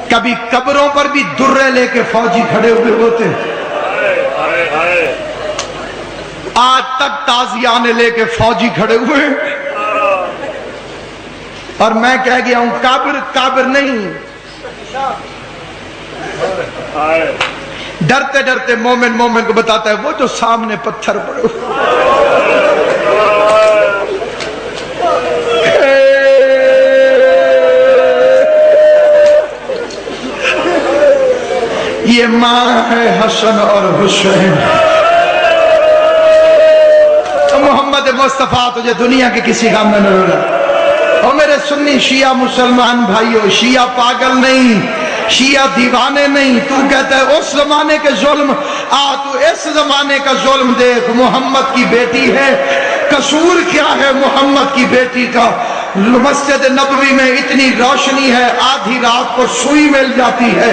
کبھی قبروں پر بھی درے لے کے فوجی کھڑے ہوئے ہوتے، آج تک تازیانے لے کے فوجی کھڑے ہوئے، اور میں کہہ گیا ہوں قبر قبر نہیں۔ ڈرتے ڈرتے مومن مومن کو بتاتا ہے وہ جو سامنے پتھر پڑے یہ ماں ہے حسن اور حسین، محمد مصطفیٰ تجھے دنیا کے کسی کام میں نہ ہوگا۔ اور میرے سنی شیعہ مسلمان بھائیو، شیعہ پاگل نہیں، شیعہ دیوانے نہیں۔ تو کہتا ہے اس زمانے کے ظلم، تو اس زمانے کا ظلم دیکھ، محمد کی بیٹی ہے، قصور کیا ہے محمد کی بیٹی کا؟ مسجد نبوی میں اتنی روشنی ہے، آدھی رات کو سوئی مل جاتی ہے،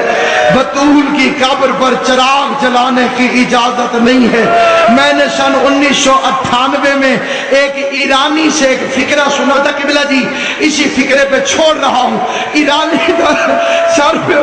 بطول کی قبر پر چراغ جلانے کی اجازت نہیں ہے۔ میں نے سن 1998 میں ایک ایرانی سے ایک فکرہ سنا تھا، قبلہ جی اسی فکرے پہ چھوڑ رہا ہوں۔ ایرانی کا سر پہ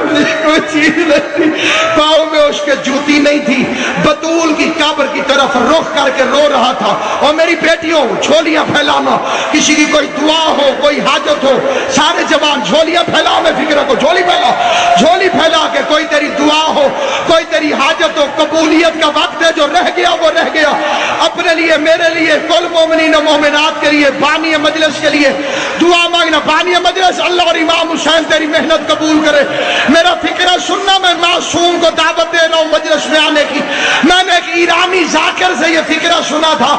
کوئی چیز نہیں تھی، پاؤں میں اس کے جوتی نہیں تھی، بطول کی قبر کی طرف رخ کر کے رو رہا تھا، اور میری بیٹیوں جھولیاں پھیلانا، کسی کی کوئی دعا ہو، کوئی حاجت ہو، سارے جوان جھولیاں پھیلاؤ، میں فکر کو جھولی پھیلا، جھولی پھیلا کے کوئی تیری دعا ہو، کوئی تیری حاجت ہو، قبولیت کا وقت ہے، جو رہ گیا وہ رہ گیا، اپنے لیے، میرے لیے، کل مومنین و مومنات کے لیے، بانی مجلس کے لیے دعا مانگنا۔ بانی مجلس اللہ اور امام حسین تیری محنت قبول کرے۔ میرا فکرہ سننا، میں معصوم کو دعوت دے رہا ہوں مجلس میں آنے کی۔ میں نے ایک ایرانی ذاکر سے یہ فکرہ سنا تھا،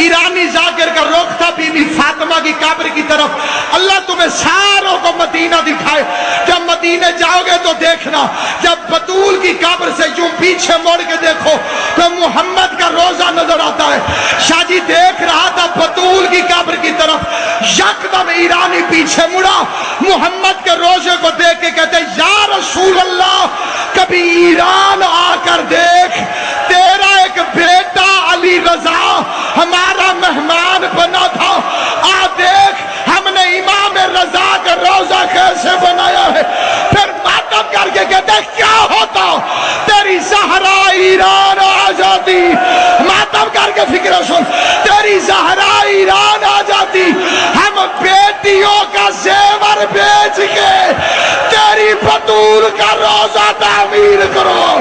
ایرانی ذاکر کا رخ تھا بی بی فاطمہ کی قبر کی طرف۔ اللہ تمہیں ساروں کو مدینہ دکھائے، جب مدینہ جاؤ گے تو دیکھنا، جب بطول کی قبر سے یوں پیچھے موڑ کے دیکھو تو محمد کا روزہ نظر آتا ہے۔ شاہ جی دیکھ رہا تھا بطول کی قبر کی طرف، یکدم ایرانی پیچھے مڑا، محمد کے روزے کو دیکھ کے کہتے یا رسول اللہ کبھی ایران آ کر دیکھ، تیرا ایک بیٹا علی رضا ہمارا مہمان بنا تھا، آ دیکھ ہم نے امام رضا کا روزہ کیسے بنایا ہے۔ پھر ماتم کر کے کہتے ہیں کیا ہوتا تیری زہرا ایران آ جاتی، ماتم کر کے فکر سن، تیری زہرا ایران آ جاتی، ہم بیٹیوں کا زیور بیچ کے تیری بطول کا روزہ تعمیر کرو۔